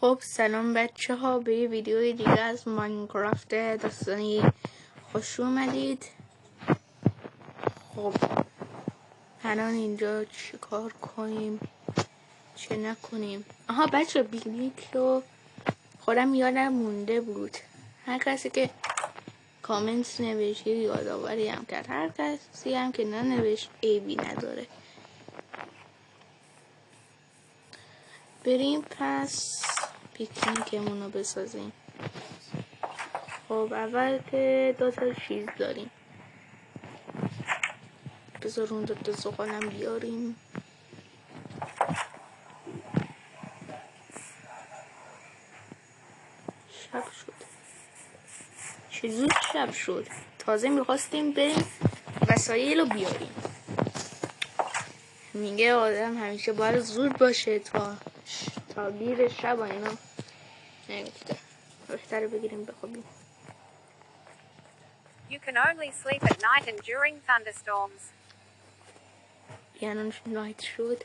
خب سلام بچه ها، به یه ویدیوی دیگه از ماینکرافت داستانی خوش اومدید. خب الان اینجا چی کار کنیم چه نکنیم؟ آها بچه بیلینک رو خودم یادم مونده بود، هر کسی که کامنت نوشید یادآوری هم کرد، هر کسی هم که ننوشت عیبی نداره. بریم پس پیکنیکمون رو بسازیم. خب اول که 2 تا چیز داریم، بذار اون 2 تا زغالم بیاریم. شب شد، چه زود شب شد، تازه میخواستیم بریم وسایل رو بیاریم. میگه آدم همیشه باید زود باشه تا دیر شب و اینا نمیگه، بهتره بگیریم بخوابیم. You can only sleep at night and during thunderstorms. یعنی نایت شد.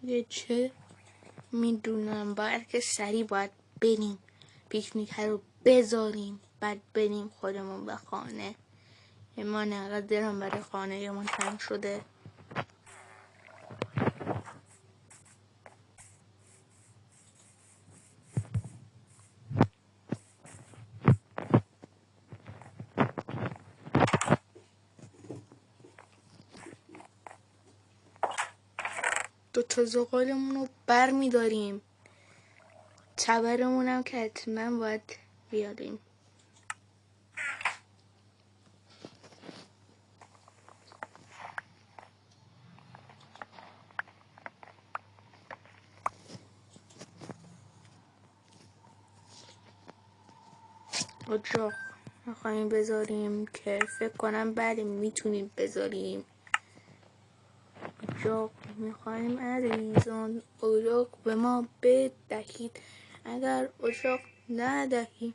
یه چه میدونم، باید که سریع باید بریم پیکنیک رو بذاریم، بعد بریم خودمون به خانه. ما نقدر دلم برای خانه من تنگ شده. دو تا زغالمون رو بر میداریم، تبرمون هم که حتما باید بیاریم. اجاق میخواییم بذاریم که فکر کنم بله میتونیم بذاریم. اجاق میخواییم عزیزان اجاق به ما بدهید، اگر اجاق ندهیم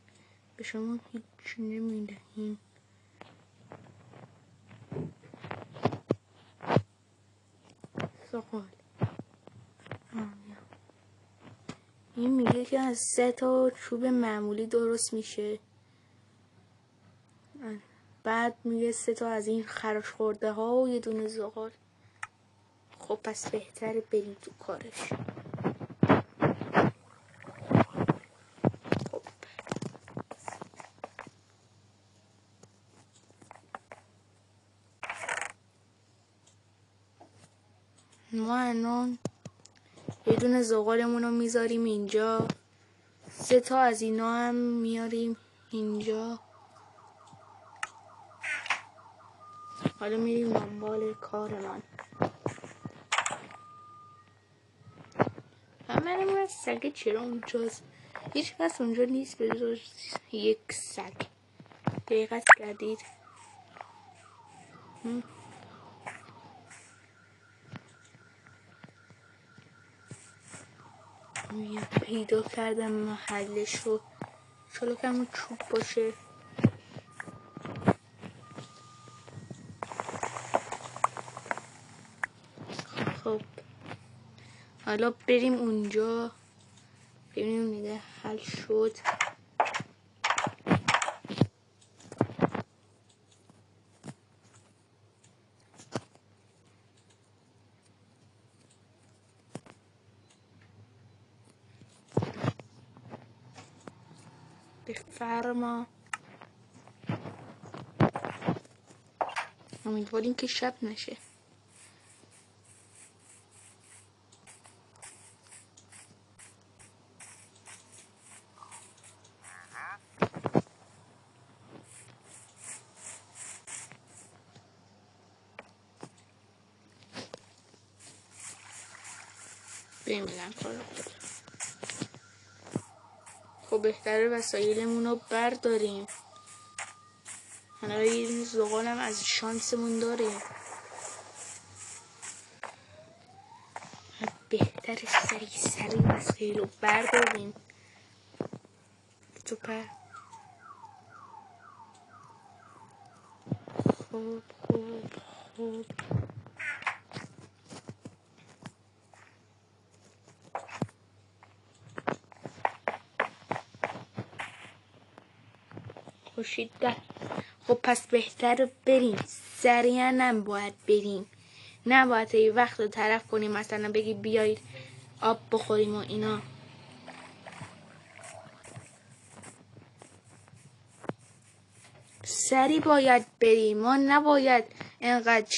به شما هیچ نمیدهیم. زغال این میگه که از 3 تا چوب معمولی درست میشه، بعد میگه 3 تا از این خراش خورده ها و یه دونه زغال. خب پس بهتره بریم تو کارش. خب ما الان یه دونه زغالمون رو میذاریم اینجا، 3 تا از اینا هم میاریم اینجا. حالا میریم دنبال کارمان. همه من سگه چرا اونجاست؟ هیچ کس اونجا نیست به جز یک سگ. دقت کردید؟ پیدا کردم محلش رو، شلوکمون چوب باشه. خب حالا بریم اونجا ببینیم دیگه حل شد. بفرما. امیدواریم که شب نشه. بریم بگم کار خود. خب بهتره وسایلمون رو برداریم. حالا یه دونه زغالم از شانسمون داریم. بهتر سریع از خیلو برداریم. سوپر. خوب. خوشید ده. خب پس بهتر بریم. سریعا هم باید بریم. نباید یه وقت رو طرف کنیم، مثلا بگی بیایید آب بخوریم و اینا. سریع باید بریم. ما نباید اینقدر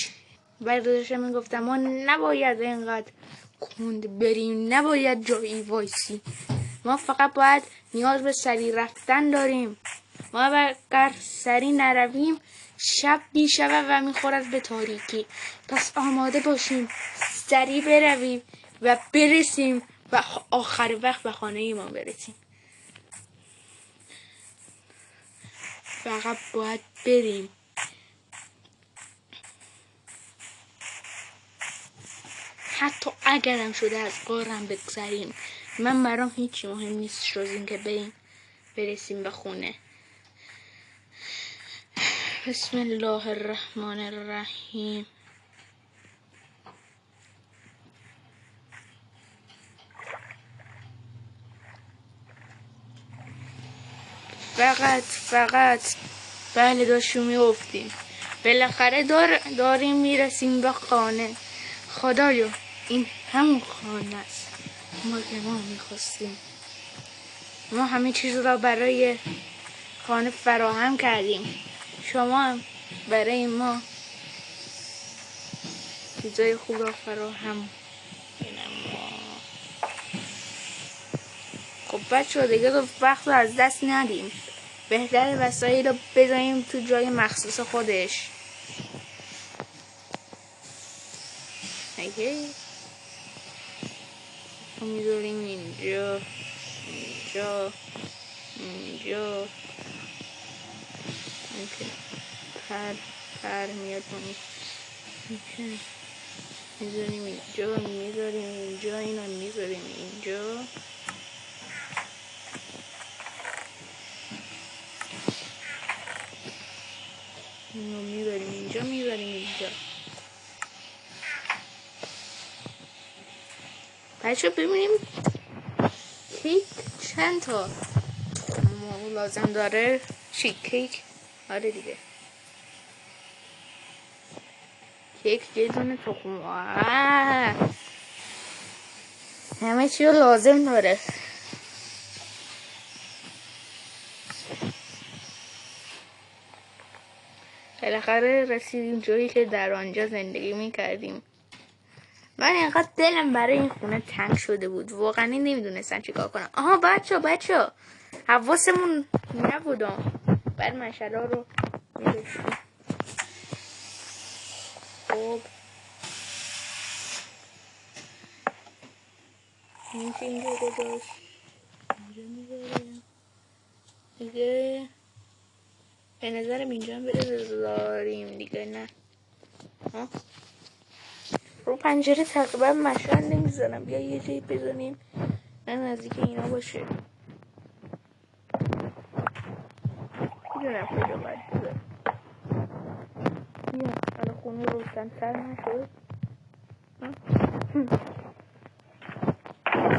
برداشتم میگفتم ما نباید اینقدر کند بریم، نباید جایی وایسی. ما فقط باید نیاز به سریع رفتن داریم. ما اگر سریع نرویم شب میشود و میخورد به تاریکی. پس آماده باشیم سریع برویم و برسیم و آخر وقت به خانه ما برسیم. فقط باید بریم. حتی اگرم شده از قارم بگذریم، من برام هیچی مهم نیست جز این که برسیم به خونه. بسم الله الرحمن الرحیم. فقط بله داشتیم میافتیم. بالاخره داریم میرسیم به خانه. خدایا این همون خانه است ما که ما میخواستیم. ما همه چیز را برای خانه فراهم کردیم. شما هم برای ما چیزای خوب را فراهم. خب بچه دیگه وقت رو از دست ندیم. بهتره وسایل رو بذاریم تو جای مخصوص خودش. اگه میذاریم اینجا پر میاد میشه. میذاریم اینجا اینو میذاریم اینجا. اینو میذاریم اینجا. بچه ببینیم کیک چند تا لازم داره. چی کیک؟ آره دیگه کیک یه دونه تخم. همه چی رو لازم داره. بالاخره رسیدیم جایی که در آنجا زندگی میکردیم. من اینقدر دلم برای این خونه تنگ شده بود، واقعا نمیدونستم چیکار کنم. آها بچه حواسمون نبودم. بعد مشعله رو می‌ذاشتیم. خب میشه اینجا گذاشت. اینجا میذاریم دیگه. به نظرم اینجا بذاریم دیگه. نه رو پنجره تقریبا مشعل نمیزنم. بیا یه جایی بزنیم نه نزدیک اینا باشه. میدونم کجا باید بذارم. بیا حالا خونه روشن‌تر نشد.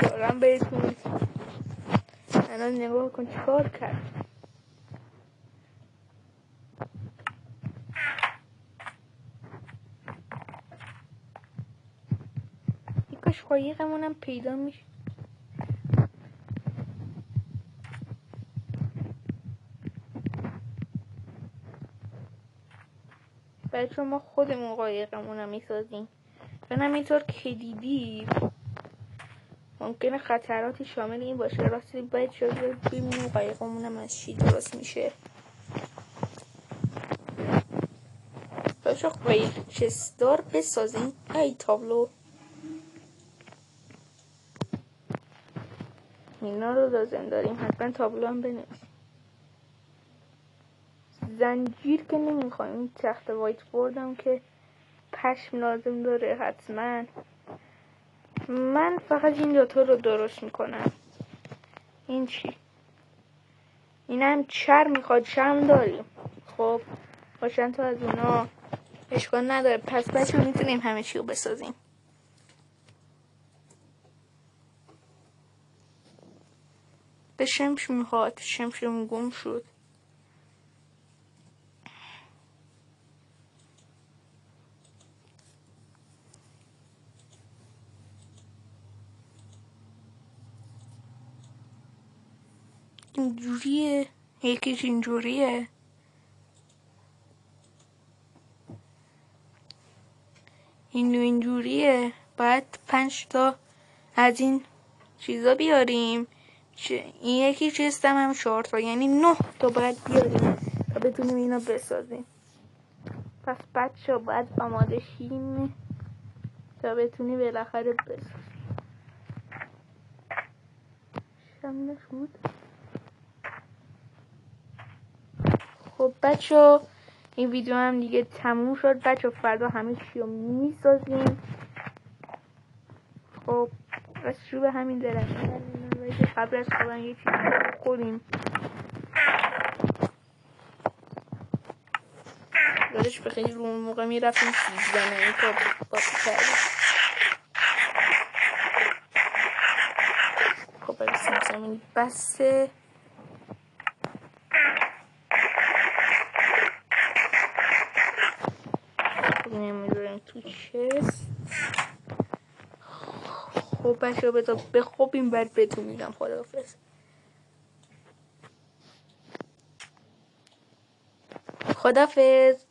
دارم بهتون الان نگاه کن چیکار کرد. یکاش قایقمونم پیدا میشه. بچه ما خودمون قایقمونم میسازیم. چون همینطور که دیدید ممکنه خطراتی شامل این باشه. راستی باید شاید ببینیم قایقمونم از چی درست میشه. بچه قایق چستار بسازیم. ای تابلو اینا رو لازم داریم. حتما تابلو هم بنویسیم. زنجیر که نمیخوایم. این تخت وایت بوردم که پشم لازم داره حتما. من فقط این دوتا رو درست میکنم. این چی؟ این هم چرم میخواد. چرم داریم. خب باشن تو از اونا اشکال نداره. پس بچه میتونیم همه چی رو بسازیم. به شمش میخواد. شمشم گم شد. اینجوریه. یکیش اینجوریه. اینجوریه. باید 5 تا از این چیزا بیاریم. این یکی چیستم هم 4 تا، یعنی 9 تا باید بیاریم تا بتونیم اینو بسازیم. پس بچه باید آماده شیم تا بتونی بالاخره بسازیم. شم نشود. خب بچه این ویدیو هم دیگه تموم شد. بچه فردا همه چی رو میسازیم. خب بس رو به همین درسته قبل از خوابم یه چیزی خوریم. دارش به خیلی رو اون موقع میرفتیم 13 نمی تا باقی کردیم. خب برسیم زمین بسته. خب نمیداریم تو چست. خب بچه بذار بخوابیم بعد بهتون میگم خداحافظ. خداحافظ.